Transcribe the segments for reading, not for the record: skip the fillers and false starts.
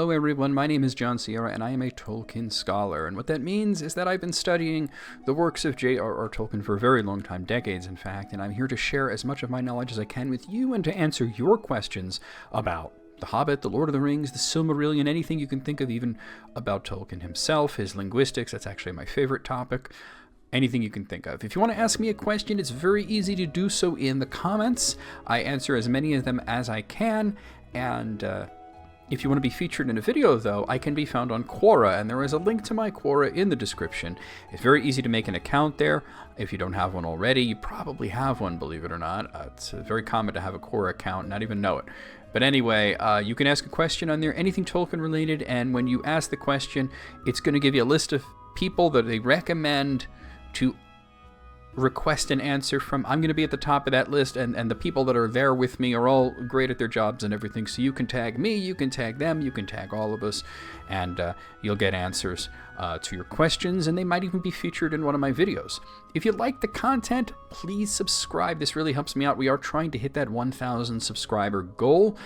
Hello everyone, my name is John Sierra and I am a Tolkien scholar, and what that means is that I've been studying the works of J.R.R. Tolkien for a very long time, decades in fact, and I'm here to share as much of my knowledge as I can with you and to answer your questions about The Hobbit, The Lord of the Rings, The Silmarillion, anything you can think of, even about Tolkien himself, his linguistics. That's actually my favorite topic. Anything you can think of. If you want to ask me a question, it's very easy to do so in the comments. I answer as many of them as I can, and if you want to be featured in a video, though, I can be found on Quora, and there is a link to my Quora in the description. It's very easy to make an account there. If you don't have one already, you probably have one, believe it or not. It's very common to have a Quora account and not even know it. But anyway, you can ask a question on there, anything Tolkien related, and when you ask the question, it's going to give you a list of people that they recommend to request an answer from. I'm going to be at the top of that list, and the people that are there with me are all great at their jobs and everything, so you can tag me, you can tag them, you can tag all of us, and you'll get answers to your questions, and they might even be featured in one of my videos. If you like the content, please subscribe. This really helps me out. We are trying to hit that 1,000 subscriber goal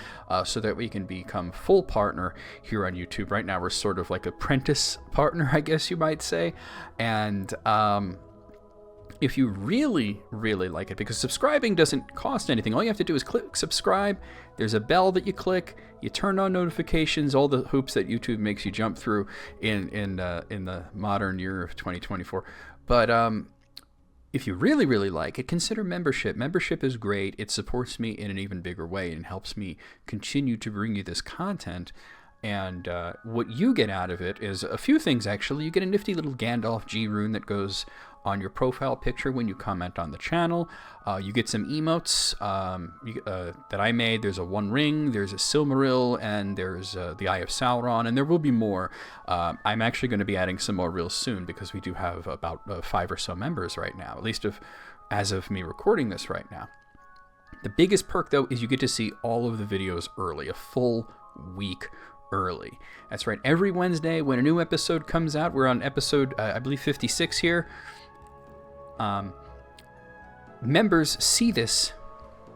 so that we can become full partner here on YouTube. Right now we're sort of like apprentice partner, I guess you might say, and if you really, really like it, because subscribing doesn't cost anything. All you have to do is click subscribe. There's a bell that you click. You turn on notifications, all the hoops that YouTube makes you jump through in the modern year of 2024. But if you really, really like it, consider membership. Membership is great. It supports me in an even bigger way and helps me continue to bring you this content. And what you get out of it is a few things, actually. You get a nifty little Gandalf G rune that goes on your profile picture when you comment on the channel. You get some emotes that I made. There's a One Ring, there's a Silmaril, and there's the Eye of Sauron, and there will be more. I'm actually going to be adding some more real soon because we do have about 5 or so members right now, at least as of me recording this right now. The biggest perk, though, is you get to see all of the videos early, a full week early. That's right. Every Wednesday when a new episode comes out, we're on episode, I believe, 56 here. Members see this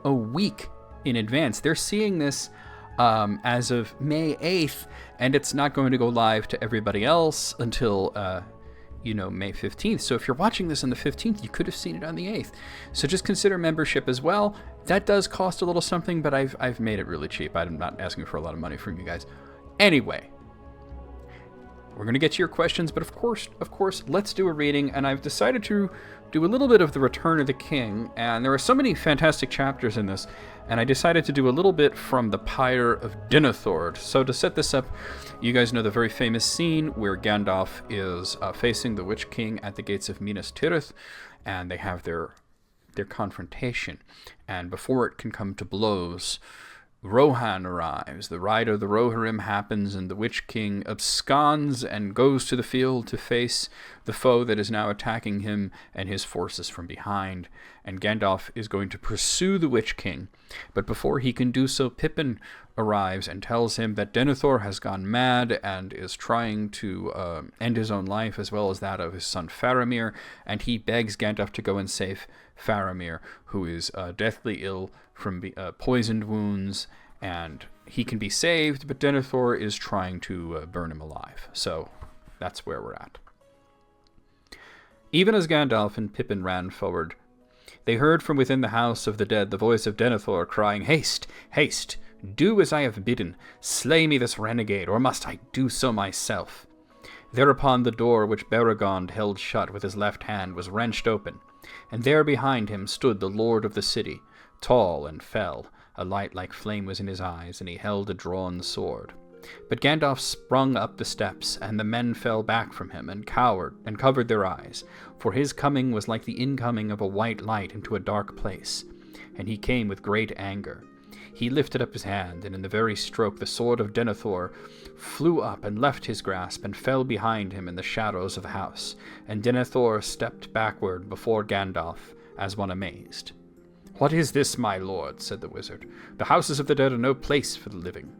a week in advance. They're seeing this as of May 8th, and it's not going to go live to everybody else until May 15th. So if you're watching this on the 15th, you could have seen it on the 8th. So just consider membership as well. That does cost a little something, but I've made it really cheap. I'm not asking for a lot of money from you guys. Anyway, we're going to get to your questions, but of course, let's do a reading, and I've decided to do a little bit of The Return of the King, and there are so many fantastic chapters in this, and I decided to do a little bit from the Pyre of Denethor. So to set this up, you guys know the very famous scene where Gandalf is facing the Witch King at the gates of Minas Tirith, and they have their confrontation, and before it can come to blows, Rohan arrives. The ride of the Rohirrim happens, and the Witch King absconds and goes to the field to face the foe that is now attacking him and his forces from behind. And Gandalf is going to pursue the Witch King. But before he can do so, Pippin arrives and tells him that Denethor has gone mad and is trying to end his own life as well as that of his son Faramir. And he begs Gandalf to go and save Faramir, who is deathly ill from poisoned wounds, and he can be saved, but Denethor is trying to burn him alive. So that's where we're at. Even as Gandalf and Pippin ran forward, they heard from within the house of the dead the voice of Denethor crying, "Haste, haste, do as I have bidden, slay me this renegade, or must I do so myself?" Thereupon the door which Beregond held shut with his left hand was wrenched open, and there behind him stood the lord of the city, tall and fell. A light like flame was in his eyes, and he held a drawn sword. But Gandalf sprung up the steps, and the men fell back from him and cowered and covered their eyes, for his coming was like the incoming of a white light into a dark place, and he came with great anger. He lifted up his hand, and in the very stroke the sword of Denethor flew up and left his grasp and fell behind him in the shadows of the house, and Denethor stepped backward before Gandalf as one amazed. "What is this, my lord?" said the wizard. "The houses of the dead are no place for the living.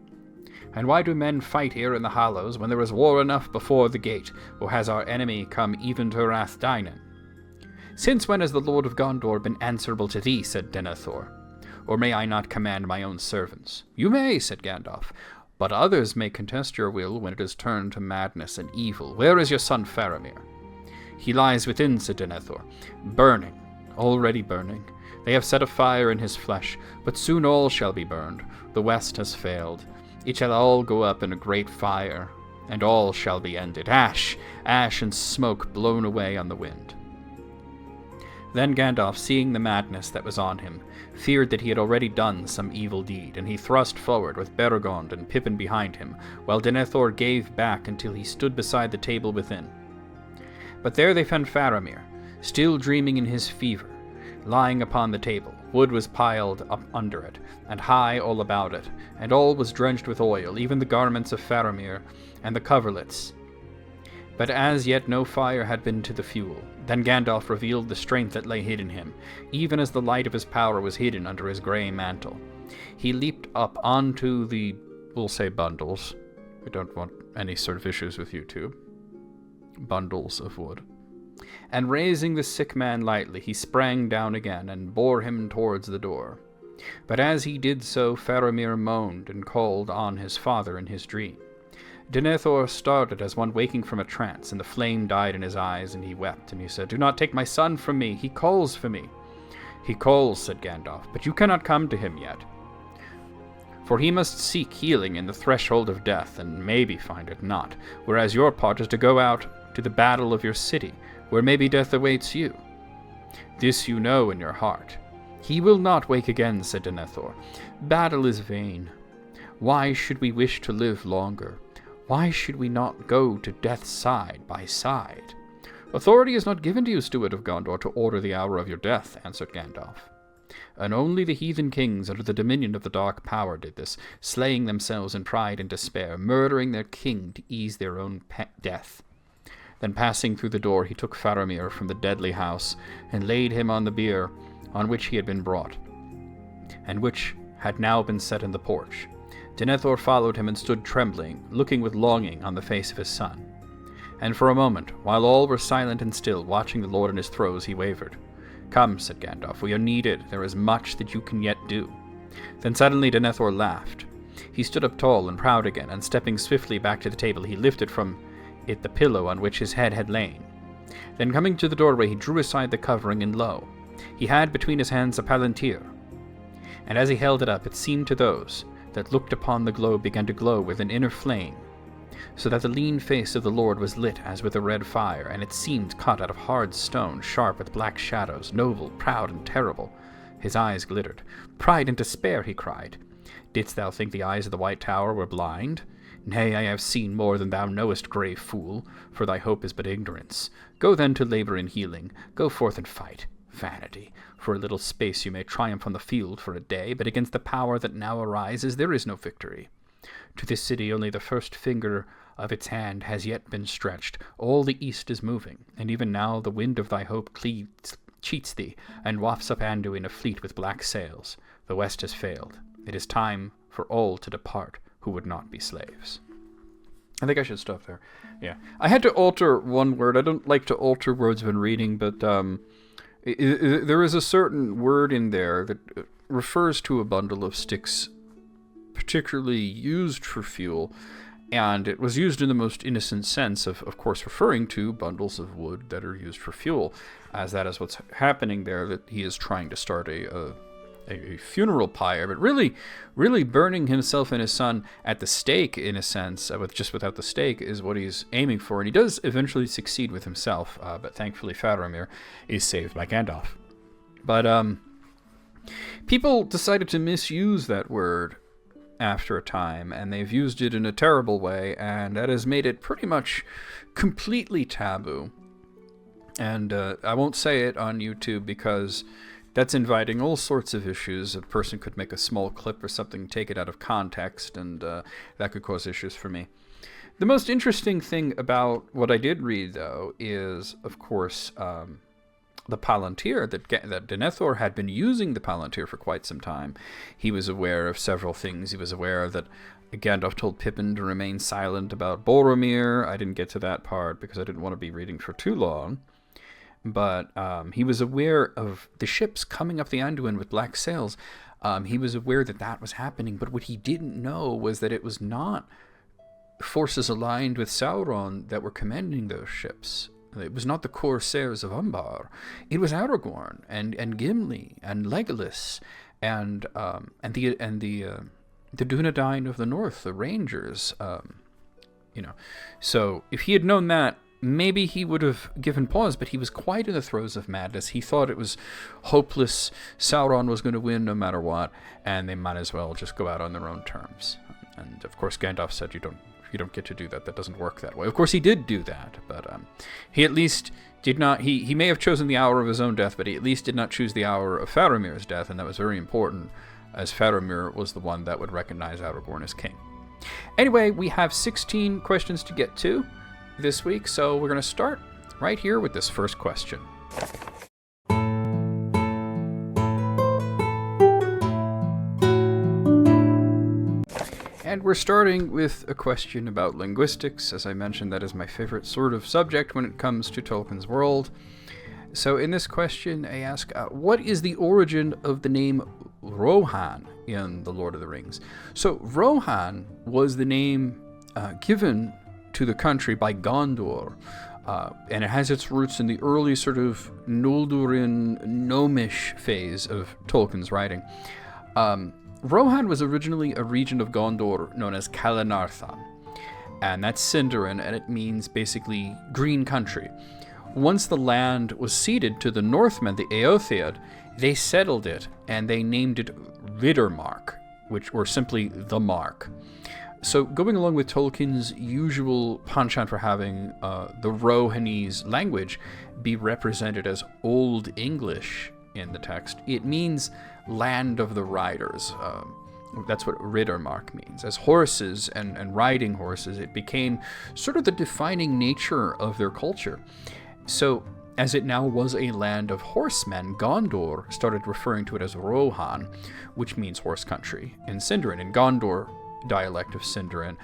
And why do men fight here in the hollows when there is war enough before the gate, or has our enemy come even to Rathdynan?" "Since when has the Lord of Gondor been answerable to thee?" said Denethor. "Or may I not command my own servants?" "You may," said Gandalf, But others may contest your will when it is turned to madness and evil. Where is your son Faramir?" "He lies within," said Denethor, "burning, already burning. They have set a fire in his flesh, but soon all shall be burned. The west has failed. It shall all go up in a great fire, and all shall be ended. Ash, ash and smoke blown away on the wind." Then Gandalf, seeing the madness that was on him, feared that he had already done some evil deed, and he thrust forward with Beregond and Pippin behind him, while Denethor gave back until he stood beside the table within. But there they found Faramir, still dreaming in his fever, lying upon the table. Wood was piled up under it, and high all about it, and all was drenched with oil, even the garments of Faramir and the coverlets. But as yet no fire had been to the fuel. Then Gandalf revealed the strength that lay hid in him, even as the light of his power was hidden under his grey mantle. He leaped up onto the, we'll say, bundles. We don't want any sort of issues with YouTube. Bundles of wood. And raising the sick man lightly, he sprang down again and bore him towards the door. But as he did so, Faramir moaned and called on his father in his dream. Denethor started as one waking from a trance, and the flame died in his eyes, and he wept, and he said, "Do not take my son from me. He calls for me." "He calls," said Gandalf, "but you cannot come to him yet. For he must seek healing in the threshold of death, and maybe find it not, whereas your part is to go out to the battle of your city, where maybe death awaits you. This you know in your heart. He will not wake again," said Denethor. "Battle is vain. Why should we wish to live longer? Why should we not go to death side by side?" "Authority is not given to you, Steward of Gondor, to order the hour of your death," answered Gandalf. "And only the heathen kings under the dominion of the Dark Power did this, slaying themselves in pride and despair, murdering their king to ease their own death." Then passing through the door, he took Faramir from the deadly house, and laid him on the bier on which he had been brought, and which had now been set in the porch. Denethor followed him and stood trembling, looking with longing on the face of his son. And for a moment, while all were silent and still, watching the Lord in his throes, he wavered. "Come," said Gandalf, "we are needed. There is much that you can yet do." Then suddenly Denethor laughed. He stood up tall and proud again, and stepping swiftly back to the table, he lifted from it the pillow on which his head had lain. Then coming to the doorway, he drew aside the covering, and lo, he had between his hands a palantir. And as he held it up, it seemed to those that looked upon the globe began to glow with an inner flame, so that the lean face of the Lord was lit as with a red fire, and it seemed cut out of hard stone, sharp with black shadows, noble, proud, and terrible. His eyes glittered. "Pride and despair," he cried. "Didst thou think the eyes of the White Tower were blind? Nay, I have seen more than thou knowest, grave fool, for thy hope is but ignorance. Go then to labor in healing. Go forth and fight. Vanity. For a little space you may triumph on the field for a day, but against the power that now arises there is no victory. To this city only the first finger of its hand has yet been stretched. All the east is moving, and even now the wind of thy hope cheats thee, and wafts up Anduin a fleet with black sails. The west has failed. It is time for all to depart who would not be slaves." I think I should stop there. Yeah. I had to alter one word. I don't like to alter words when reading, but there is a certain word in there that refers to a bundle of sticks particularly used for fuel, and it was used in the most innocent sense of course, referring to bundles of wood that are used for fuel, as that is what's happening there, that he is trying to start a funeral pyre, but really burning himself and his son at the stake, in a sense, without the stake, is what he's aiming for, and he does eventually succeed with himself, but thankfully Faramir is saved by Gandalf. But people decided to misuse that word after a time, and they've used it in a terrible way, and that has made it pretty much completely taboo. And I won't say it on YouTube because that's inviting all sorts of issues. A person could make a small clip or something, take it out of context, and that could cause issues for me. The most interesting thing about what I did read, though, is, of course, the Palantir, that Denethor had been using the Palantir for quite some time. He was aware of several things. He was aware that Gandalf told Pippin to remain silent about Boromir. I didn't get to that part because I didn't want to be reading for too long. But he was aware of the ships coming up the Anduin with black sails. He was aware that that was happening, but what he didn't know was that it was not forces aligned with Sauron that were commanding those ships. It was not the corsairs of Umbar. It was Aragorn and Gimli and Legolas and the Dunedain of the North, the Rangers. So if he had known that, maybe he would have given pause, but he was quite in the throes of madness. He thought it was hopeless. Sauron was going to win no matter what, and they might as well just go out on their own terms. And of course, Gandalf said, "You don't get to do that. That doesn't work that way." Of course, he did do that, but he at least did not. He may have chosen the hour of his own death, but he at least did not choose the hour of Faramir's death, and that was very important, as Faramir was the one that would recognize Aragorn as king. Anyway, we have 16 questions to get to this week, so we're going to start right here with this first question. And we're starting with a question about linguistics. As I mentioned, that is my favorite sort of subject when it comes to Tolkien's world. So in this question, I ask, what is the origin of the name Rohan in The Lord of the Rings? So Rohan was the name given to the country by Gondor, and it has its roots in the early sort of Noldorin, gnomish phase of Tolkien's writing. Rohan was originally a region of Gondor known as Kalanarthan, and that's Sindarin, and it means basically green country. Once the land was ceded to the Northmen, the Eotheod, they settled it, and they named it Riddermark, or simply the Mark. So going along with Tolkien's usual penchant for having the Rohanese language be represented as Old English in the text, it means land of the riders. That's what Riddermark means. As horses and riding horses, it became sort of the defining nature of their culture. So, as it now was a land of horsemen, Gondor started referring to it as Rohan, which means horse country, in Sindarin, in Gondor dialect of Sindarin,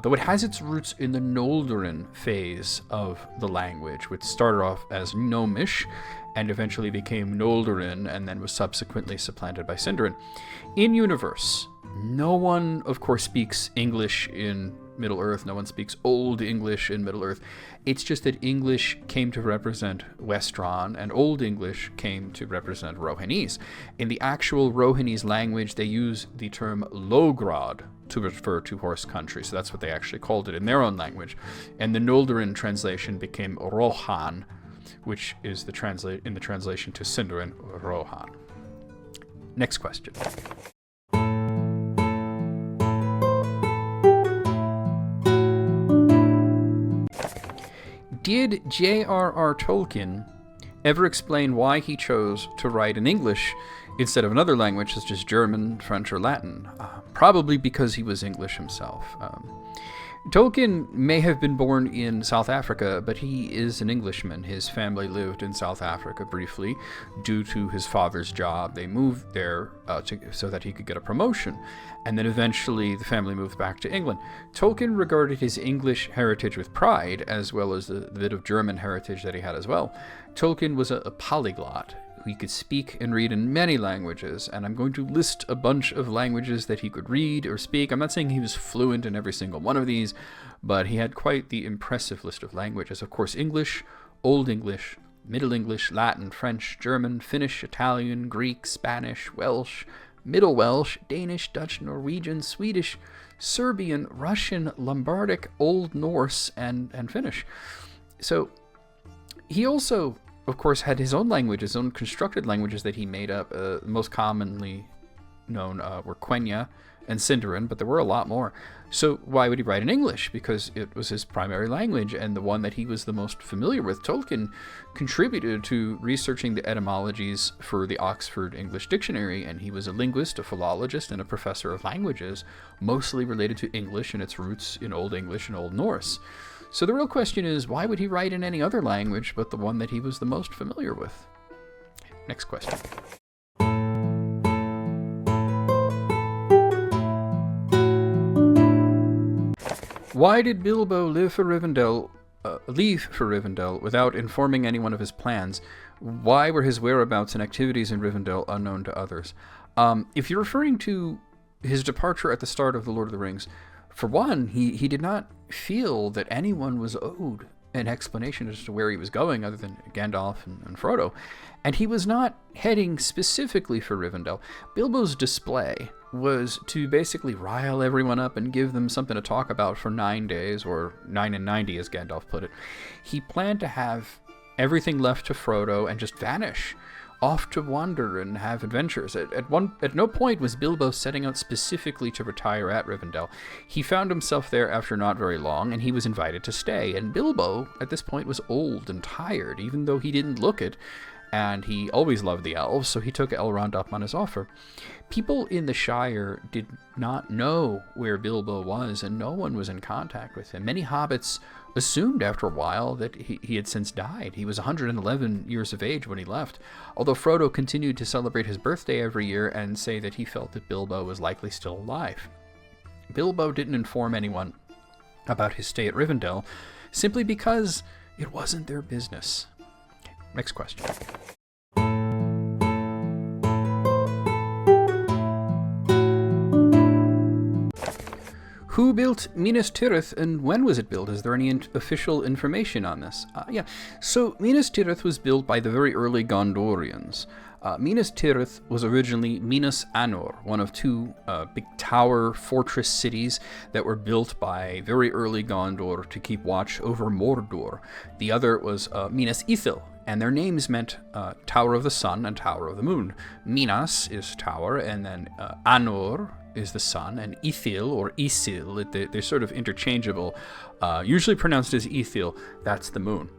though it has its roots in the Noldorin phase of the language, which started off as Gnomish and eventually became Noldorin and then was subsequently supplanted by Sindarin. In universe, no one, of course, speaks English in Middle-earth. No one speaks Old English in Middle-earth. It's just that English came to represent Westron and Old English came to represent Rohanese. In the actual Rohanese language, they use the term Logrod to refer to horse country, so that's what they actually called it in their own language. And the Noldorin translation became Rohan, which is in the translation to Sindarin, Rohan. Next question. Did J.R.R. Tolkien ever explain why he chose to write in English instead of another language such as German, French, or Latin? Probably because he was English himself. Tolkien may have been born in South Africa, but he is an Englishman. His family lived in South Africa briefly due to his father's job. They moved there so that he could get a promotion, and then eventually the family moved back to England. Tolkien regarded his English heritage with pride, as well as the bit of German heritage that he had as well. Tolkien was a polyglot. He could speak and read in many languages, and I'm going to list a bunch of languages that he could read or speak. I'm not saying he was fluent in every single one of these, but he had quite the impressive list of languages. Of course, English, Old English, Middle English, Latin, French, German, Finnish, Italian, Greek, Spanish, Welsh, Middle Welsh, Danish, Dutch, Norwegian, Swedish, Serbian, Russian, Lombardic, Old Norse, and Finnish. So he also, of course, had his own language, his own constructed languages that he made up. Most commonly known were Quenya and Sindarin, but there were a lot more. So why would he write in English? Because it was his primary language and the one that he was the most familiar with. Tolkien contributed to researching the etymologies for the Oxford English Dictionary, and he was a linguist, a philologist, and a professor of languages, mostly related to English and its roots in Old English and Old Norse. So the real question is, why would he write in any other language but the one that he was the most familiar with? Next question. Why did Bilbo leave for Rivendell without informing anyone of his plans? Why were his whereabouts and activities in Rivendell unknown to others? If you're referring to his departure at the start of The Lord of the Rings, for one, he did not feel that anyone was owed an explanation as to where he was going other than Gandalf and Frodo. And he was not heading specifically for Rivendell. Bilbo's display was to basically rile everyone up and give them something to talk about for 9 days, or 9 and 90 as Gandalf put it. He planned to have everything left to Frodo and just vanish, off to wander and have adventures. At no point was Bilbo setting out specifically to retire at Rivendell. He found himself there after not very long, and he was invited to stay. And Bilbo, at this point, was old and tired, even though he didn't look it, and he always loved the elves, so he took Elrond up on his offer. People in the Shire did not know where Bilbo was, and no one was in contact with him. Many hobbits assumed after a while that he had since died. He was 111 years of age when he left, although Frodo continued to celebrate his birthday every year and say that he felt that Bilbo was likely still alive. Bilbo didn't inform anyone about his stay at Rivendell, simply because it wasn't their business. Okay, next question. Who built Minas Tirith, and when was it built? Is there any official information on this? So Minas Tirith was built by the very early Gondorians. Minas Tirith was originally Minas Anor, one of two big tower fortress cities that were built by very early Gondor to keep watch over Mordor. The other was Minas Ithil, and their names meant Tower of the Sun and Tower of the Moon. Minas is tower, and then Anor is the sun, and Ithil or Isil, they're sort of interchangeable, usually pronounced as Ithil, that's the moon.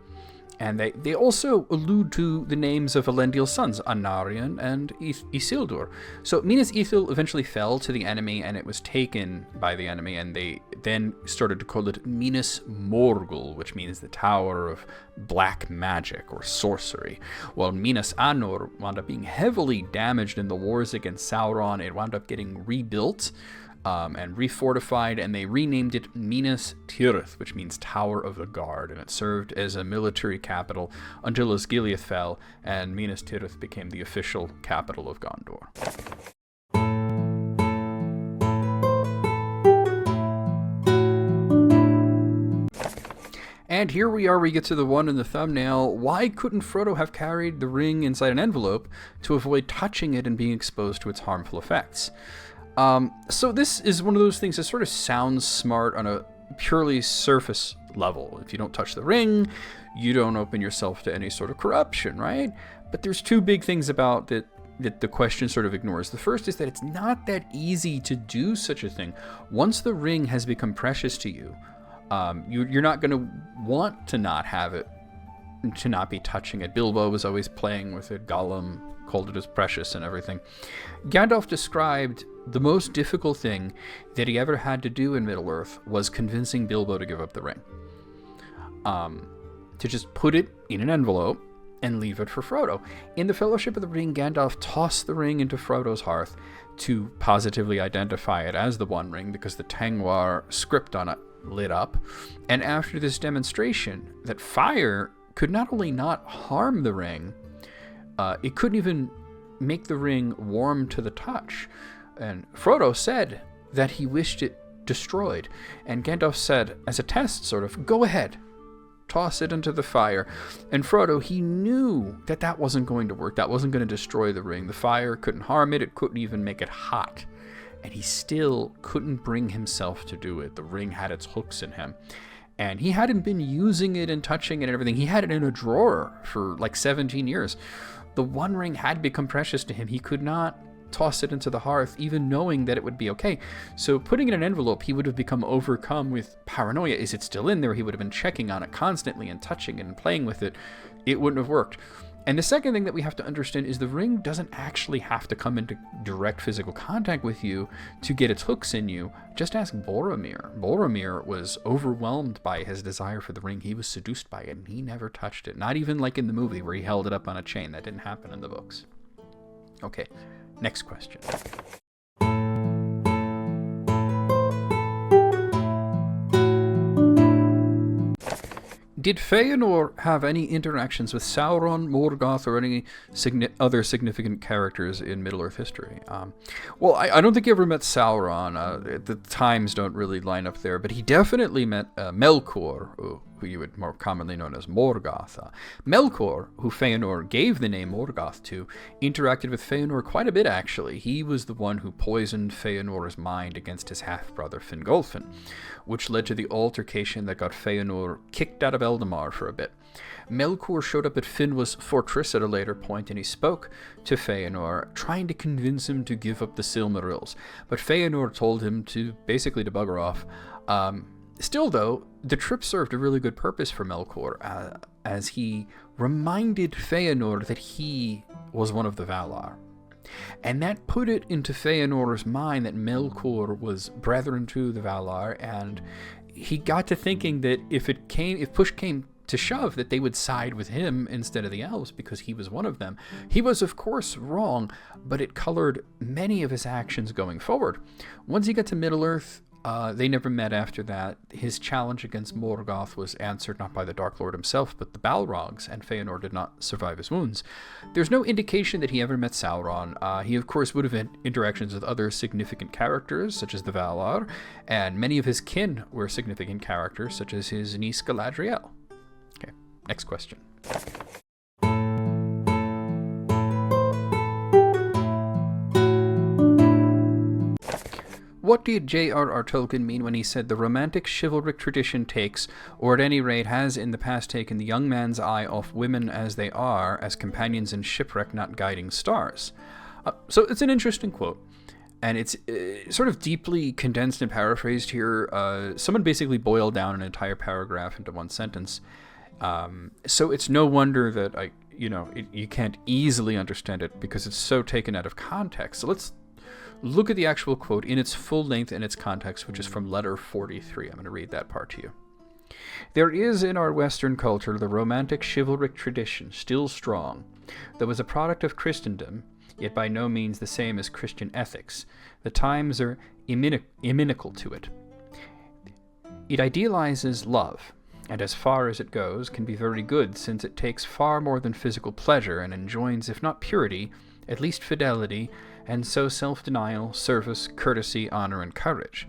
And they also allude to the names of Elendil's sons, Anarion and Isildur. So Minas Ithil eventually fell to the enemy, and it was taken by the enemy, and they then started to call it Minas Morgul, which means the Tower of Black Magic or Sorcery. While Minas Anor wound up being heavily damaged in the wars against Sauron, it wound up getting rebuilt and refortified, and they renamed it Minas Tirith, which means Tower of the Guard, and it served as a military capital until Osgiliath fell, and Minas Tirith became the official capital of Gondor. And here we are, we get to the one in the thumbnail. Why couldn't Frodo have carried the ring inside an envelope to avoid touching it and being exposed to its harmful effects? So this is one of those things that sort of sounds smart on a purely surface level. If you don't touch the ring, you don't open yourself to any sort of corruption, right? But there's two big things about that the question sort of ignores. The first is that it's not that easy to do such a thing. Once the ring has become precious to you, you're not going to want to not have it, to not be touching it. Bilbo was always playing with it. Gollum called it as precious and everything. Gandalf described the most difficult thing that he ever had to do in Middle-earth was convincing Bilbo to give up the ring. To just put it in an envelope and leave it for Frodo. In the Fellowship of the Ring, Gandalf tossed the ring into Frodo's hearth to positively identify it as the One Ring because the Tengwar script on it lit up. And after this demonstration that fire could not only not harm the ring, it couldn't even make the ring warm to the touch. And Frodo said that he wished it destroyed. And Gandalf said, as a test, sort of, go ahead, toss it into the fire. And Frodo, he knew that that wasn't going to work. That wasn't going to destroy the ring. The fire couldn't harm it. It couldn't even make it hot. And he still couldn't bring himself to do it. The ring had its hooks in him. And he hadn't been using it and touching it and everything. He had it in a drawer for like 17 years. The One Ring had become precious to him. He could not toss it into the hearth, even knowing that it would be okay. So putting it in an envelope, he would have become overcome with paranoia. Is it still in there? He would have been checking on it constantly and touching it and playing with it. It wouldn't have worked. And the second thing that we have to understand is the ring doesn't actually have to come into direct physical contact with you to get its hooks in you. Just ask Boromir. Boromir was overwhelmed by his desire for the ring. He was seduced by it, and he never touched it. Not even like in the movie where he held it up on a chain. That didn't happen in the books. Okay, next question. Did Fëanor have any interactions with Sauron, Morgoth, or any other significant characters in Middle-earth history? Well, I don't think he ever met Sauron. The times don't really line up there, but he definitely met Melkor, who you would more commonly known as Morgoth. Melkor, who Fëanor gave the name Morgoth to, interacted with Fëanor quite a bit, actually. He was the one who poisoned Fëanor's mind against his half-brother Fingolfin, which led to the altercation that got Fëanor kicked out of Eldamar for a bit. Melkor showed up at Finwë's fortress at a later point, and he spoke to Fëanor, trying to convince him to give up the Silmarils. But Fëanor told him to basically to bugger off. Still, though, the trip served a really good purpose for Melkor, as he reminded Fëanor that he was one of the Valar. And that put it into Fëanor's mind that Melkor was brethren to the Valar, and he got to thinking that if push came to shove, that they would side with him instead of the elves because he was one of them. He was, of course, wrong, but it colored many of his actions going forward. Once he got to Middle-earth, they never met after that. His challenge against Morgoth was answered not by the Dark Lord himself, but the Balrogs, and Fëanor did not survive his wounds. There's no indication that he ever met Sauron. He, of course, would have had interactions with other significant characters, such as the Valar, and many of his kin were significant characters, such as his niece Galadriel. Okay, next question. What did J.R.R. Tolkien mean when he said the romantic chivalric tradition takes, or at any rate has in the past taken, the young man's eye off women as they are, as companions in shipwreck, not guiding stars? So it's an interesting quote, and it's sort of deeply condensed and paraphrased here. Someone basically boiled down an entire paragraph into one sentence. So it's no wonder that you can't easily understand it because it's so taken out of context. So let's look at the actual quote in its full length and its context, which is from letter 43. I'm going to read that part to you. There is in our Western culture the romantic chivalric tradition, still strong, that was a product of Christendom, yet by no means the same as Christian ethics. The times are inimical to it. It idealizes love, and as far as it goes, can be very good, since it takes far more than physical pleasure and enjoins, if not purity, at least fidelity, and so self-denial, service, courtesy, honor, and courage.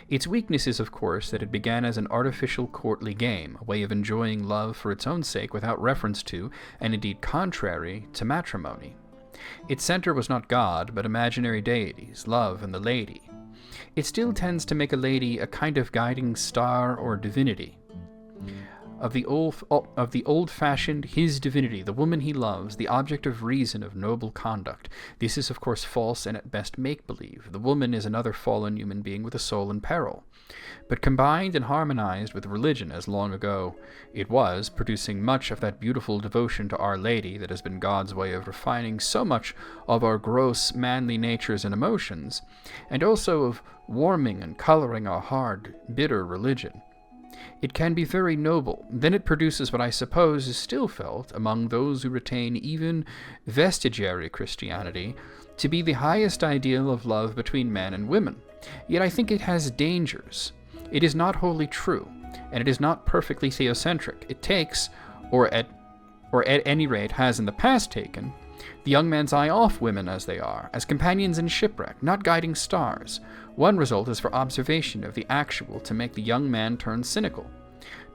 Its weakness is, of course, that it began as an artificial courtly game, a way of enjoying love for its own sake without reference to, and indeed contrary to, matrimony. Its center was not God, but imaginary deities, love and the lady. It still tends to make a lady a kind of guiding star or divinity. Of the old-fashioned, his divinity, the woman he loves, the object of reason, of noble conduct. This is, of course, false and at best make-believe. The woman is another fallen human being with a soul in peril. But combined and harmonized with religion, as long ago it was, producing much of that beautiful devotion to Our Lady that has been God's way of refining so much of our gross, manly natures and emotions, and also of warming and coloring our hard, bitter religion. It can be very noble. Then it produces what I suppose is still felt among those who retain even vestigiary Christianity to be the highest ideal of love between men and women. Yet I think it has dangers. It is not wholly true, and it is not perfectly theocentric. It takes, or at any rate has in the past taken, the young man's eye off women as they are, as companions in shipwreck, not guiding stars. One result is for observation of the actual to make the young man turn cynical,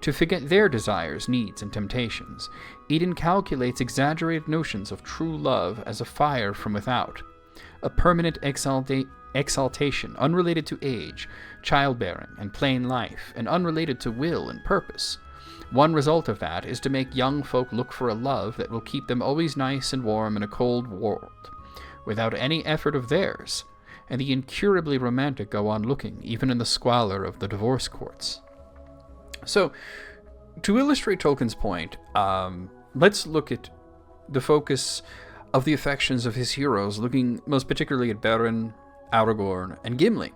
to forget their desires, needs, and temptations. It incalculates exaggerated notions of true love as a fire from without, a permanent exaltation, unrelated to age, childbearing, and plain life, and unrelated to will and purpose. One result of that is to make young folk look for a love that will keep them always nice and warm in a cold world, without any effort of theirs, and the incurably romantic go on looking, even in the squalor of the divorce courts. So, to illustrate Tolkien's point, let's look at the focus of the affections of his heroes, looking most particularly at Beren, Aragorn, and Gimli.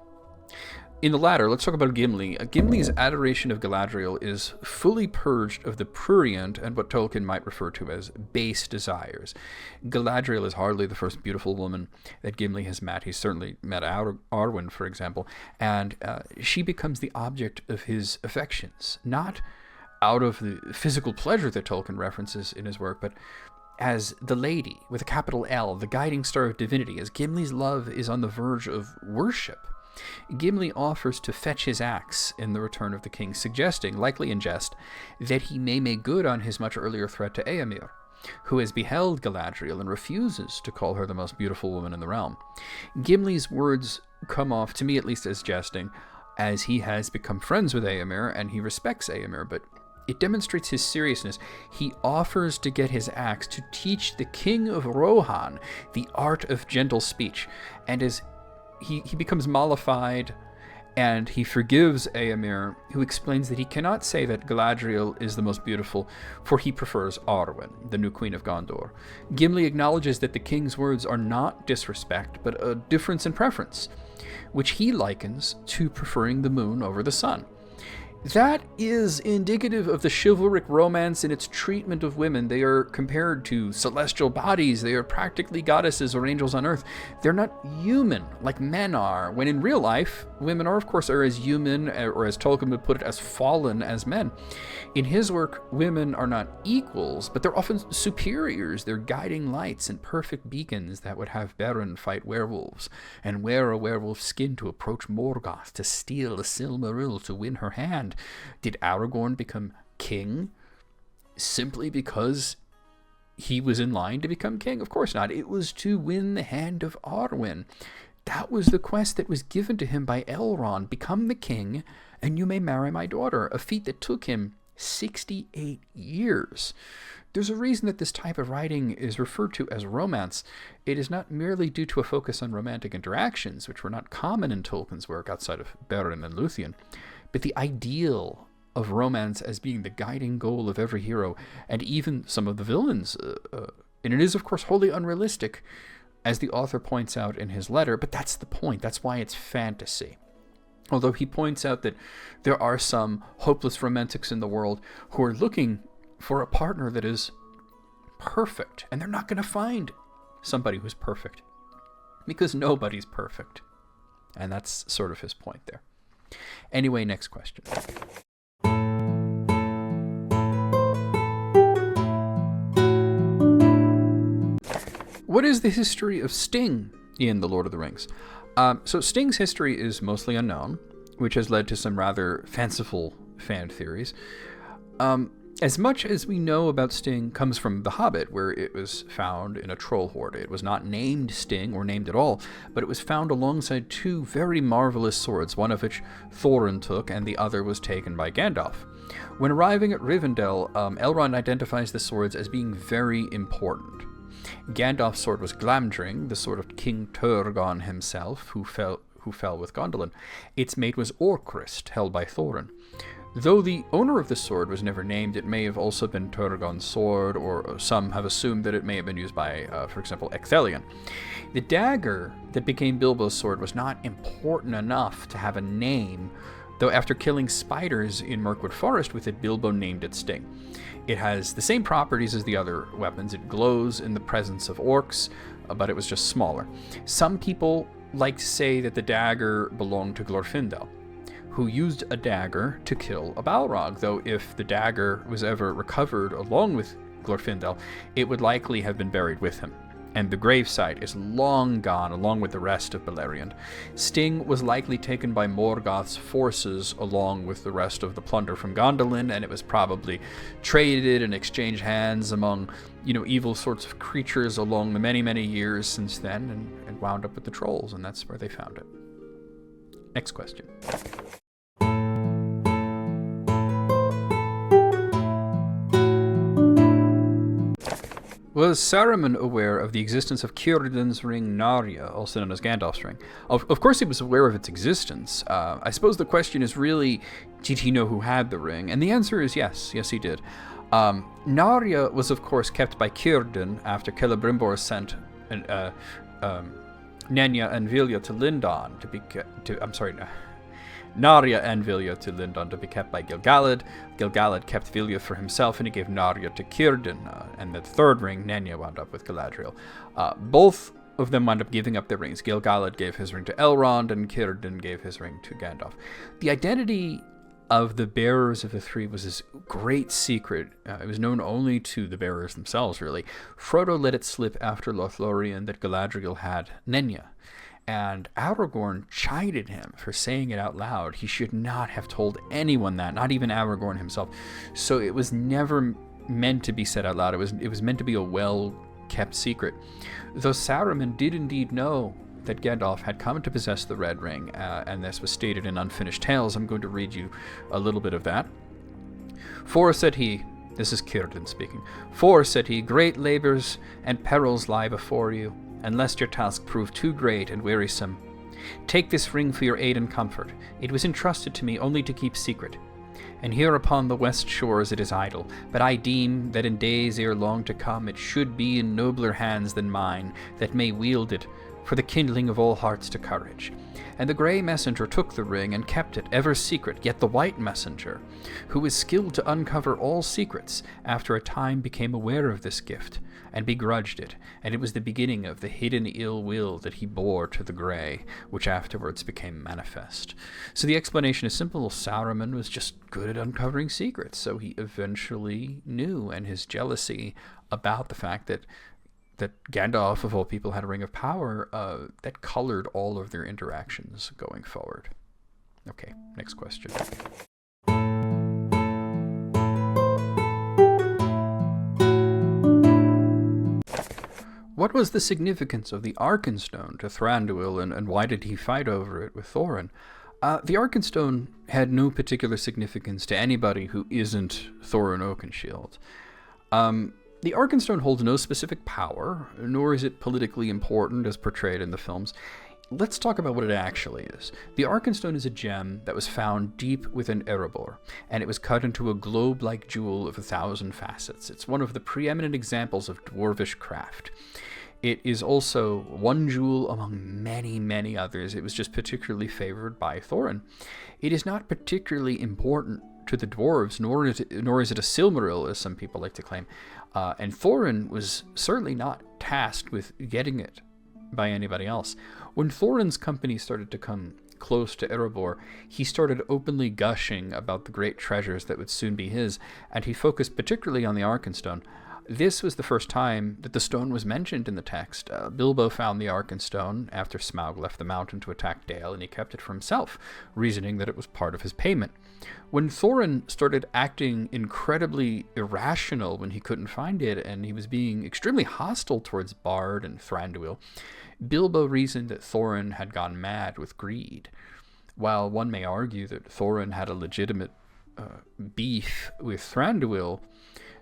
In the latter, let's talk about Gimli. Gimli's adoration of Galadriel is fully purged of the prurient and what Tolkien might refer to as base desires. Galadriel is hardly the first beautiful woman that Gimli has met. He's certainly met Arwen, for example, and she becomes the object of his affections, not out of the physical pleasure that Tolkien references in his work, but as the lady, with a capital L, the guiding star of divinity, as Gimli's love is on the verge of worship. Gimli offers to fetch his axe in The Return of the King, suggesting, likely in jest, that he may make good on his much earlier threat to Éomer, who has beheld Galadriel and refuses to call her the most beautiful woman in the realm. Gimli's words come off, to me at least, as jesting, as he has become friends with Éomer and he respects Éomer, but it demonstrates his seriousness. He offers to get his axe to teach the king of Rohan the art of gentle speech, and as he becomes mollified, and he forgives Éomer, who explains that he cannot say that Galadriel is the most beautiful, for he prefers Arwen, the new queen of Gondor. Gimli acknowledges that the king's words are not disrespect, but a difference in preference, which he likens to preferring the moon over the sun. That is indicative of the chivalric romance in its treatment of women. They are compared to celestial bodies. They are practically goddesses or angels on earth. They're not human like men are, when in real life, women are, of course, as human, or as Tolkien would put it, as fallen as men. In his work, women are not equals, but they're often superiors. They're guiding lights and perfect beacons that would have Beren fight werewolves and wear a werewolf skin to approach Morgoth to steal a Silmaril to win her hand. Did Aragorn become king simply because he was in line to become king? Of course not. It was to win the hand of Arwen. That was the quest that was given to him by Elrond. Become the king, and you may marry my daughter, a feat that took him 68 years. There's a reason that this type of writing is referred to as romance. It is not merely due to a focus on romantic interactions, which were not common in Tolkien's work outside of Beren and Luthien, but the ideal of romance as being the guiding goal of every hero, and even some of the villains. And it is, of course, wholly unrealistic, as the author points out in his letter, but that's the point. That's why it's fantasy. Although he points out that there are some hopeless romantics in the world who are looking for a partner that is perfect, and they're not going to find somebody who's perfect, because nobody's perfect. And that's sort of his point there. Anyway, next question. What is the history of Sting in The Lord of the Rings? So Sting's history is mostly unknown, which has led to some rather fanciful fan theories. As much as we know about Sting comes from The Hobbit, where it was found in a troll hoard. It was not named Sting, or named at all, but it was found alongside two very marvelous swords, one of which Thorin took, and the other was taken by Gandalf. When arriving at Rivendell, Elrond identifies the swords as being very important. Gandalf's sword was Glamdring, the sword of King Turgon himself, who fell with Gondolin. Its mate was Orcrist, held by Thorin. Though the owner of the sword was never named, it may have also been Turgon's sword, or some have assumed that it may have been used by, for example, Ecthelion. The dagger that became Bilbo's sword was not important enough to have a name, though after killing spiders in Mirkwood Forest with it, Bilbo named it Sting. It has the same properties as the other weapons. It glows in the presence of orcs, but it was just smaller. Some people like to say that the dagger belonged to Glorfindel, who used a dagger to kill a Balrog, though if the dagger was ever recovered along with Glorfindel, it would likely have been buried with him, and the gravesite is long gone along with the rest of Beleriand. Sting was likely taken by Morgoth's forces along with the rest of the plunder from Gondolin, and it was probably traded and exchanged hands among, evil sorts of creatures along the many, many years since then, and wound up with the trolls, and that's where they found it. Next question. Was Saruman aware of the existence of Círdan's ring Narya, also known as Gandalf's ring? Of course he was aware of its existence. I suppose the question is really, did he know who had the ring? And the answer is yes. Yes, he did. Narya was, of course, kept by Círdan after Celebrimbor sent Nenya and Vilya to Lindon Narya and Vilya to Lindon to be kept by Gil-galad. Gil-galad kept Vilya for himself, and he gave Narya to Círdan, and the third ring, Nenya, wound up with Galadriel. Both of them wound up giving up their rings. Gil-galad gave his ring to Elrond, and Círdan gave his ring to Gandalf. The identity of the bearers of the three was this great secret. It was known only to the bearers themselves, really. Frodo let it slip after Lothlorien that Galadriel had Nenya. And Aragorn chided him for saying it out loud. He should not have told anyone that, not even Aragorn himself. So it was never meant to be said out loud. It was meant to be a well-kept secret. Though Saruman did indeed know that Gandalf had come to possess the Red Ring, and this was stated in Unfinished Tales. I'm going to read you a little bit of that. "For," said he, this is Círdan speaking, "For," said he, "great labours and perils lie before you, and lest your task prove too great and wearisome, take this ring for your aid and comfort. It was entrusted to me only to keep secret. And here upon the west shores it is idle, but I deem that in days ere long to come it should be in nobler hands than mine that may wield it, for the kindling of all hearts to courage. And the grey messenger took the ring and kept it ever secret, yet the white messenger, who was skilled to uncover all secrets, after a time became aware of this gift, and begrudged it, and it was the beginning of the hidden ill will that he bore to the grey, which afterwards became manifest." So the explanation is simple. Saruman was just good at uncovering secrets, so he eventually knew, and his jealousy about the fact that Gandalf, of all people, had a ring of power, that colored all of their interactions going forward. Okay, next question. What was the significance of the Arkenstone to Thranduil, and why did he fight over it with Thorin? The Arkenstone had no particular significance to anybody who isn't Thorin Oakenshield. The Arkenstone holds no specific power, nor is it politically important as portrayed in the films. Let's talk about what it actually is. The Arkenstone is a gem that was found deep within Erebor, and it was cut into a globe-like jewel of 1,000 facets. It's one of the preeminent examples of dwarvish craft. It is also one jewel among many, many others. It was just particularly favored by Thorin. It is not particularly important to the dwarves, nor is it a Silmaril, as some people like to claim. And Thorin was certainly not tasked with getting it by anybody else. When Thorin's company started to come close to Erebor, he started openly gushing about the great treasures that would soon be his, and he focused particularly on the Arkenstone. This was the first time that the stone was mentioned in the text. Bilbo found the Arkenstone after Smaug left the mountain to attack Dale, and he kept it for himself, reasoning that it was part of his payment. When Thorin started acting incredibly irrational when he couldn't find it, and he was being extremely hostile towards Bard and Thranduil, Bilbo reasoned that Thorin had gone mad with greed. While one may argue that Thorin had a legitimate beef with Thranduil,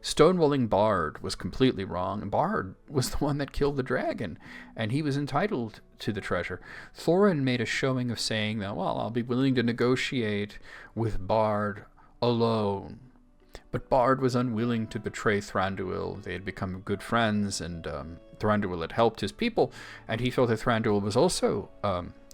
stonewalling Bard was completely wrong. Bard was the one that killed the dragon, and he was entitled to the treasure. Thorin made a showing of saying that, well, I'll be willing to negotiate with Bard alone. But Bard was unwilling to betray Thranduil. They had become good friends, and Thranduil had helped his people, and he felt that Thranduil was also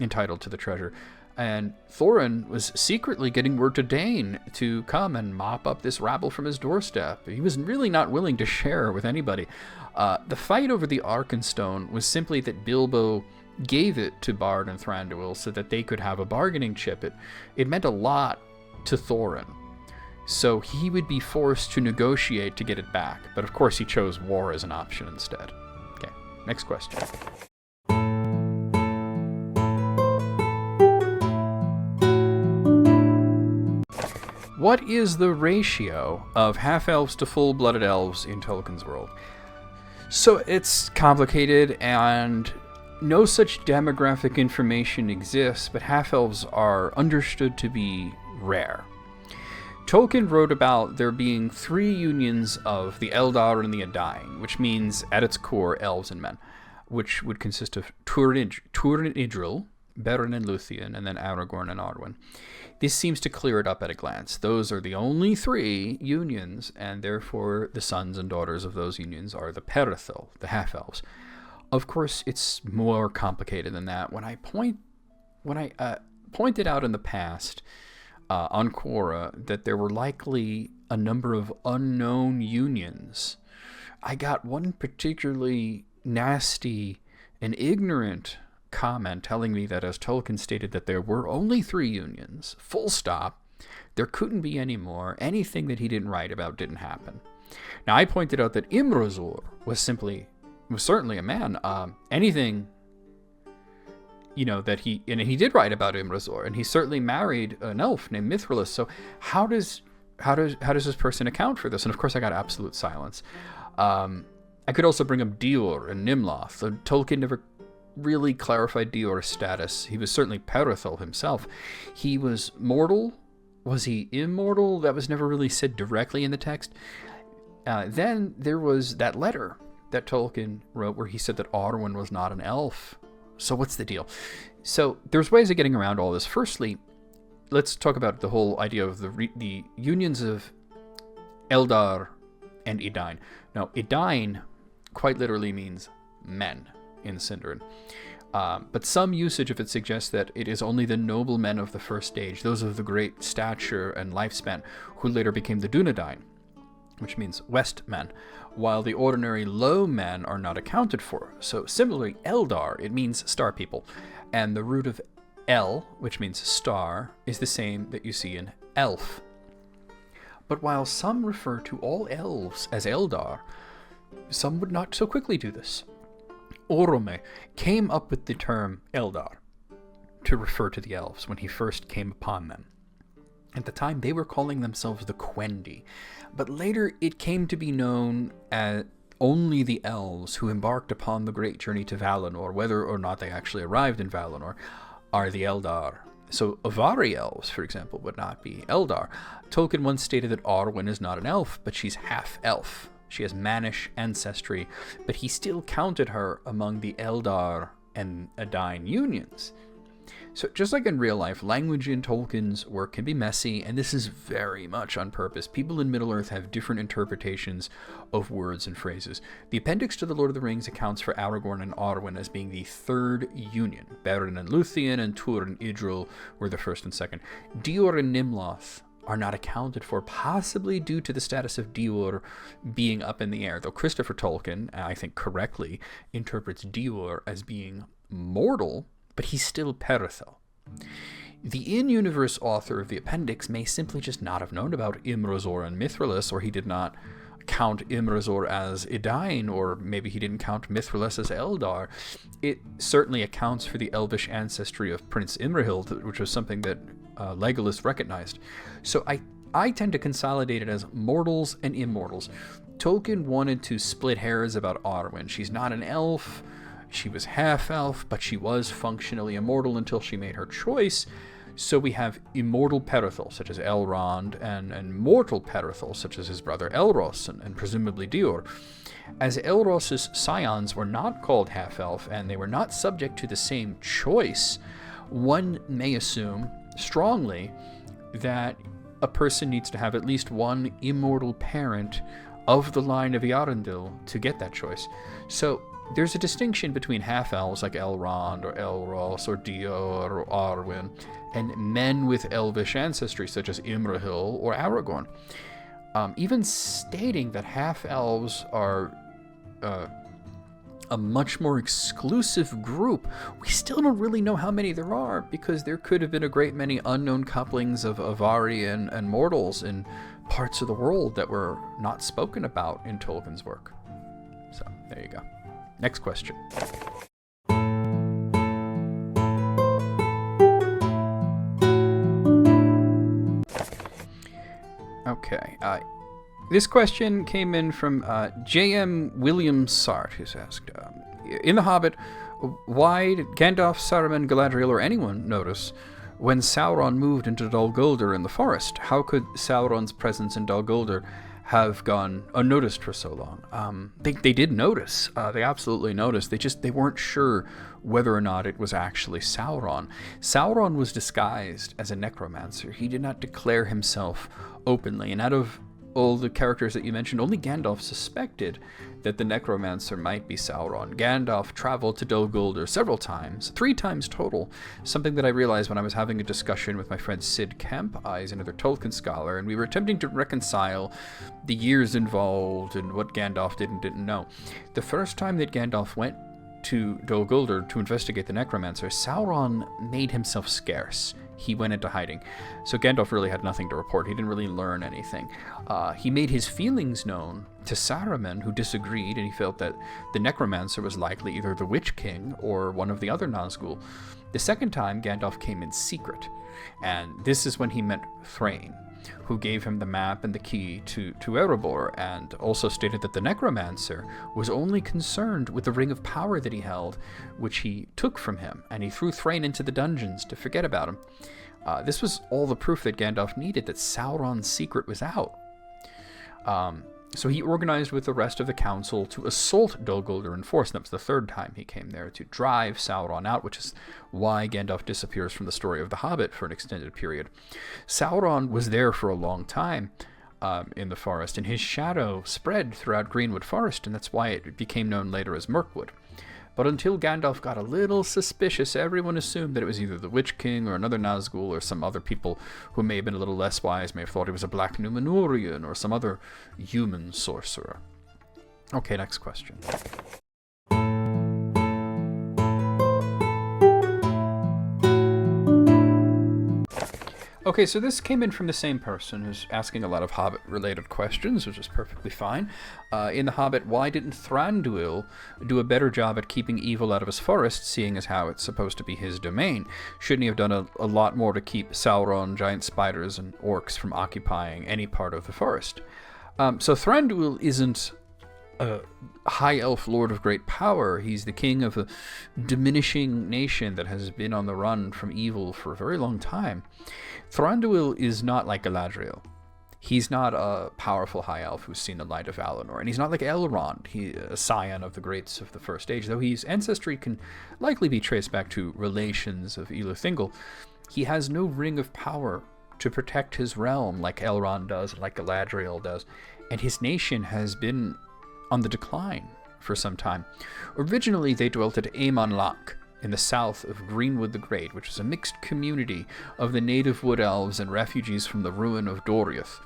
entitled to the treasure. And Thorin was secretly getting word to Dane to come and mop up this rabble from his doorstep. He was really not willing to share with anybody. The fight over the Arkenstone was simply that Bilbo gave it to Bard and Thranduil so that they could have a bargaining chip. It meant a lot to Thorin. So he would be forced to negotiate to get it back. But of course he chose war as an option instead. Okay, next question. What is the ratio of half-elves to full-blooded elves in Tolkien's world? So it's complicated, and no such demographic information exists, but half-elves are understood to be rare. Tolkien wrote about there being 3 unions of the Eldar and the Undying, which means, at its core, elves and men, which would consist of Turin and Idril, Beren and Luthien, and then Aragorn and Arwen. This seems to clear it up at a glance. Those are the only 3 unions, and therefore the sons and daughters of those unions are the Perithil, the half-elves. Of course, it's more complicated than that. When I pointed out in the past on Quora that there were likely a number of unknown unions, I got one particularly nasty and ignorant comment telling me that, as Tolkien stated, that there were only 3 unions, full stop, There couldn't be any more. Anything that he didn't write about didn't happen. Now, I pointed out that Imrasur was certainly a man. Anything, that he did write about Imrasur, and he certainly married an elf named Mithril. So how does this person account for this? And of course, I got absolute silence. I could also bring up Dior and Nimloth. Tolkien never really clarified Dior's status. He was certainly Perithal himself. He was mortal. Was he immortal? That was never really said directly in the text. Then there was that letter that Tolkien wrote where he said that Arwen was not an elf. So what's the deal? So there's ways of getting around all this. Firstly, let's talk about the whole idea of the unions of Eldar and Edain. Now, Edain quite literally means men in Sindarin. But some usage of it suggests that it is only the noble men of the first age, those of the great stature and lifespan, who later became the Dunedain, which means west men, while the ordinary low men are not accounted for. So similarly, Eldar, it means star people, and the root of El, which means star, is the same that you see in elf. But while some refer to all elves as Eldar, some would not so quickly do this. Orome came up with the term Eldar to refer to the elves when he first came upon them. At the time, they were calling themselves the Quendi, but later it came to be known as only the elves who embarked upon the great journey to Valinor, whether or not they actually arrived in Valinor, are the Eldar. So Avari elves, for example, would not be Eldar. Tolkien once stated that Arwen is not an elf, but she's half-elf. She has Mannish ancestry, but he still counted her among the Eldar and Edain unions. So just like in real life, language in Tolkien's work can be messy, and this is very much on purpose. People in Middle-earth have different interpretations of words and phrases. The appendix to The Lord of the Rings accounts for Aragorn and Arwen as being the third union. Beren and Luthien and Tuor and Idril were the first and second. Dior and Nimloth are not accounted for, possibly due to the status of Dior being up in the air, though Christopher Tolkien, I think correctly, interprets Dior as being mortal, but he's still Perithal. The in-universe author of the appendix may simply just not have known about Imrasur and Mithrilis, or he did not count Imrasur as Edain, or maybe he didn't count Mithrilis as Eldar. It certainly accounts for the elvish ancestry of Prince Imrahil, which was something that Legolas recognized. So I tend to consolidate it as mortals and immortals. Tolkien wanted to split hairs about Arwen. She's not an elf. She was half-elf, but she was functionally immortal until she made her choice. So we have immortal Perithal, such as Elrond, and mortal Perithal, such as his brother Elros, and presumably Dior. As Elros's scions were not called half-elf, and they were not subject to the same choice, one may assume strongly that a person needs to have at least one immortal parent of the line of Eärendil to get that choice. So there's a distinction between half-elves like Elrond or Elros or Dior or Arwen and men with elvish ancestry such as Imrahil or Aragorn. Even stating that half-elves are a much more exclusive group, we still don't really know how many there are, because there could have been a great many unknown couplings of Avari and mortals in parts of the world that were not spoken about in Tolkien's work. So, there you go. Next question. Okay. This question came in from J.M. William Sart, who's asked, in The Hobbit, why did Gandalf, Saruman, Galadriel, or anyone notice when Sauron moved into Dol Guldur in the forest? How could Sauron's presence in Dol Guldur have gone unnoticed for so long? They did notice. They absolutely noticed. They weren't sure whether or not it was actually Sauron. Sauron was disguised as a necromancer. He did not declare himself openly, and out of all the characters that you mentioned, only Gandalf suspected that the necromancer might be Sauron. Gandalf traveled to Dol Guldur several times, 3 times total, something that I realized when I was having a discussion with my friend Sid Kemp. He's another Tolkien scholar, and we were attempting to reconcile the years involved and what Gandalf did and didn't know. The first time that Gandalf went to Dol Guldur to investigate the necromancer, Sauron made himself scarce. He went into hiding. So Gandalf really had nothing to report. He didn't really learn anything. He made his feelings known to Saruman, who disagreed, and he felt that the necromancer was likely either the Witch King or one of the other Nazgul. The second time, Gandalf came in secret, and this is when he met Thrain, who gave him the map and the key to Erebor, and also stated that the necromancer was only concerned with the ring of power that he held, which he took from him, and he threw Thrain into the dungeons to forget about him. This was all the proof that Gandalf needed that Sauron's secret was out. So he organized with the rest of the council to assault Dol Guldur in force. And that was the third time he came there, to drive Sauron out, which is why Gandalf disappears from the story of The Hobbit for an extended period. Sauron was there for a long time in the forest, and his shadow spread throughout Greenwood Forest, and that's why it became known later as Mirkwood. But until Gandalf got a little suspicious, everyone assumed that it was either the Witch King or another Nazgul or some other people who may have been a little less wise, may have thought he was a Black Númenórean or some other human sorcerer. Okay, next question. Okay, so this came in from the same person who's asking a lot of Hobbit-related questions, which is perfectly fine. In The Hobbit, why didn't Thranduil do a better job at keeping evil out of his forest, seeing as how it's supposed to be his domain? Shouldn't he have done a lot more to keep Sauron, giant spiders, and orcs from occupying any part of the forest? So Thranduil isn't a high elf lord of great power. He's the king of a diminishing nation that has been on the run from evil for a very long time. Thranduil is not like Galadriel. He's not a powerful high elf who's seen the light of Valinor, and he's not like Elrond, a scion of the greats of the First Age, though his ancestry can likely be traced back to relations of Elithingol. He has no ring of power to protect his realm like Elrond does, like Galadriel does, and his nation has been on the decline for some time. Originally, they dwelt at Aemon Loch in the south of Greenwood the Great, which is a mixed community of the native wood elves and refugees from the ruin of Doriath.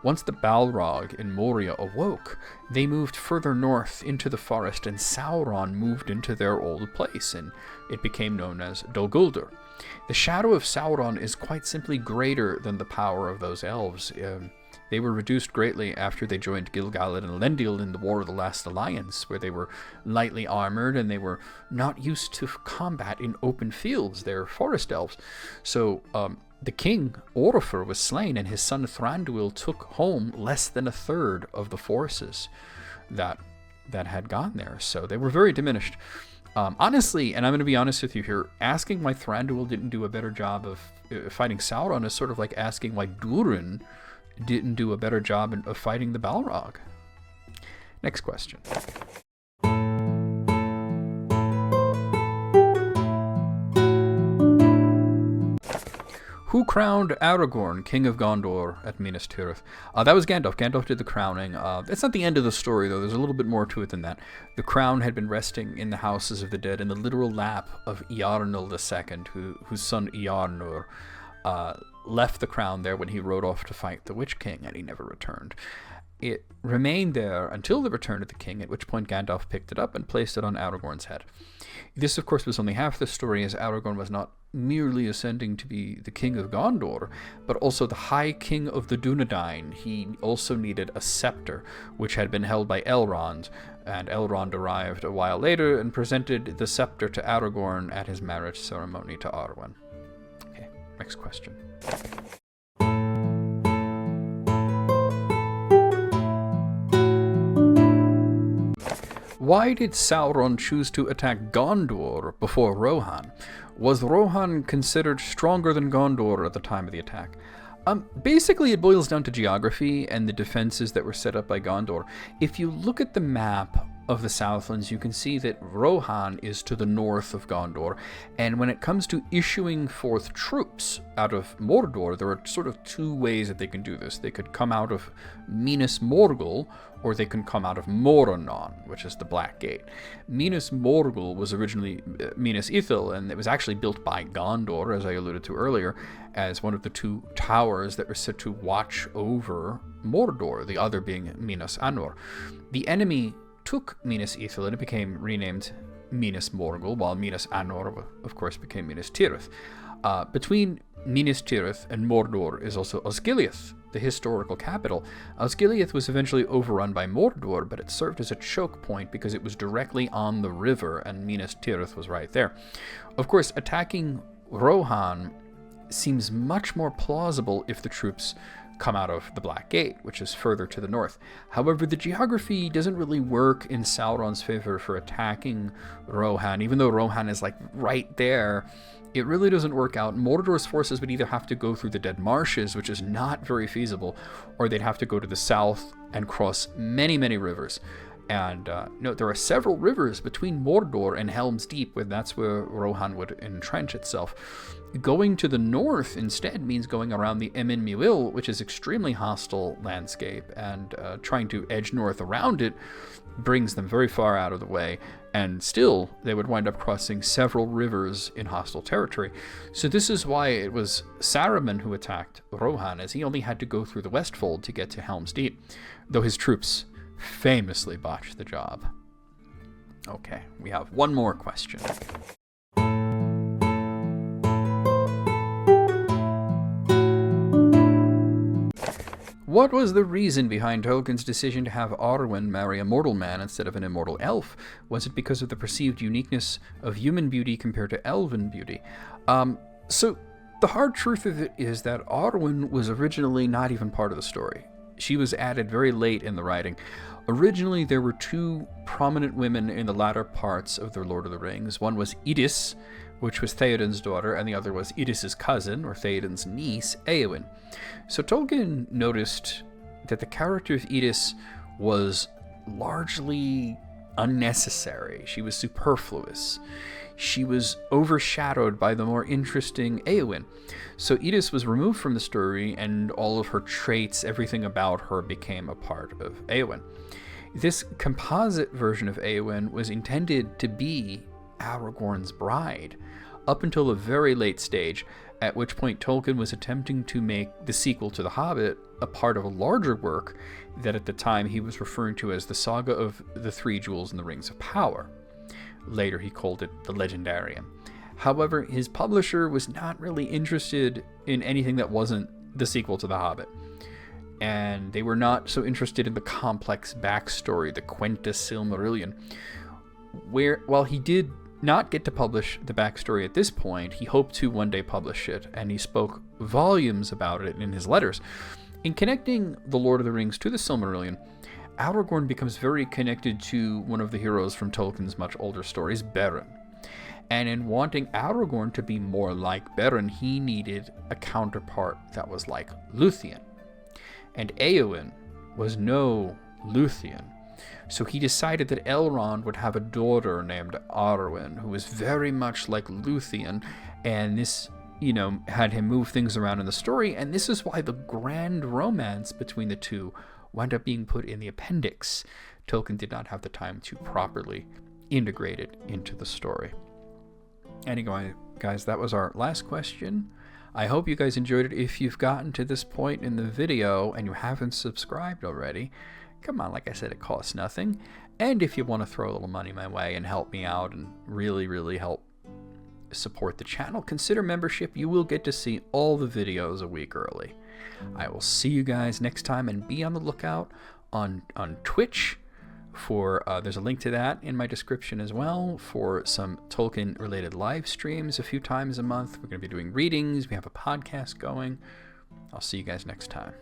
Once the Balrog in Moria awoke, they moved further north into the forest, and Sauron moved into their old place, and it became known as Dol Guldur. The shadow of Sauron is quite simply greater than the power of those elves. They were reduced greatly after they joined Gil-galad and Elendil in the War of the Last Alliance, where they were lightly armored and they were not used to combat in open fields. They're forest elves. So the king, Oropher, was slain, and his son Thranduil took home less than a third of the forces that had gone there. So they were very diminished. Honestly, and I'm going to be honest with you here, asking why Thranduil didn't do a better job of fighting Sauron is sort of like asking why Durin didn't do a better job of fighting the Balrog. Next question. Who crowned Aragorn, King of Gondor, at Minas Tirith? That was Gandalf. Gandalf did the crowning. That's not the end of the story, though. There's a little bit more to it than that. The crown had been resting in the houses of the dead in the literal lap of Eärnil II, whose son Eärnur left the crown there when he rode off to fight the Witch King, and he never returned. It remained there until the return of the king, at which point Gandalf picked it up and placed it on Aragorn's head. This, of course, was only half the story, as Aragorn was not merely ascending to be the king of Gondor, but also the High King of the Dunedain. He also needed a scepter, which had been held by Elrond, and Elrond arrived a while later and presented the scepter to Aragorn at his marriage ceremony to Arwen. Okay, next question. Why did Sauron choose to attack Gondor before Rohan? Was Rohan considered stronger than Gondor at the time of the attack? Basically, it boils down to geography and the defenses that were set up by Gondor. If you look at the map of the Southlands, you can see that Rohan is to the north of Gondor, and when it comes to issuing forth troops out of Mordor, there are sort of two ways that they can do this. They could come out of Minas Morgul, or they can come out of Morannon, which is the Black Gate. Minas Morgul was originally Minas Ithil, and it was actually built by Gondor, as I alluded to earlier, as one of the two towers that were set to watch over Mordor, the other being Minas Anor. The enemy took Minas Ithil, and it became renamed Minas Morgul, while Minas Anor, of course, became Minas Tirith. Between Minas Tirith and Mordor is also Osgiliath, the historical capital. Osgiliath was eventually overrun by Mordor, but it served as a choke point because it was directly on the river, and Minas Tirith was right there. Of course, attacking Rohan seems much more plausible if the troops come out of the Black Gate, which is further to the north. However, the geography doesn't really work in Sauron's favor for attacking Rohan. Even though Rohan is like right there, it really doesn't work out. Mordor's forces would either have to go through the Dead Marshes, which is not very feasible, or they'd have to go to the south and cross many, many rivers. And note, there are several rivers between Mordor and Helm's Deep, and that's where Rohan would entrench itself. Going to the north instead means going around the Emin Muil, which is extremely hostile landscape, and trying to edge north around it brings them very far out of the way, and still they would wind up crossing several rivers in hostile territory. So this is why it was Saruman who attacked Rohan, as he only had to go through the Westfold to get to Helm's Deep, though his troops famously botched the job. Okay, we have one more question. What was the reason behind Tolkien's decision to have Arwen marry a mortal man instead of an immortal elf? Was it because of the perceived uniqueness of human beauty compared to elven beauty? So the hard truth of it is that Arwen was originally not even part of the story. She was added very late in the writing. Originally, there were two prominent women in the latter parts of the Lord of the Rings. One was Idis, which was Theoden's daughter, and the other was Idis's cousin, or Theoden's niece, Éowyn. So Tolkien noticed that the character of Idis was largely unnecessary. She was superfluous. She was overshadowed by the more interesting Éowyn. So Idis was removed from the story, and all of her traits, everything about her, became a part of Éowyn. This composite version of Éowyn was intended to be Aragorn's bride, up until a very late stage, at which point Tolkien was attempting to make the sequel to The Hobbit a part of a larger work that at the time he was referring to as the Saga of the Three Jewels and the Rings of Power. Later he called it the Legendarium. However, his publisher was not really interested in anything that wasn't the sequel to The Hobbit. And they were not so interested in the complex backstory, the Quenta Silmarillion. While he did not get to publish the backstory at this point, he hoped to one day publish it, and he spoke volumes about it in his letters. In connecting the Lord of the Rings to the Silmarillion, Aragorn becomes very connected to one of the heroes from Tolkien's much older stories, Beren. And in wanting Aragorn to be more like Beren, he needed a counterpart that was like Luthien. And Éowyn was no Luthien. So he decided that Elrond would have a daughter named Arwen, who was very much like Luthien, and this, had him move things around in the story, and this is why the grand romance between the two wound up being put in the appendix. Tolkien did not have the time to properly integrate it into the story. Anyway, guys, that was our last question. I hope you guys enjoyed it. If you've gotten to this point in the video and you haven't subscribed already, come on, like I said, it costs nothing. And if you want to throw a little money my way and help me out and really, really help support the channel, consider membership. You will get to see all the videos a week early. I will see you guys next time, and be on the lookout on Twitch for, there's a link to that in my description as well, for some Tolkien related live streams a few times a month. We're going to be doing readings. We have a podcast going. I'll see you guys next time.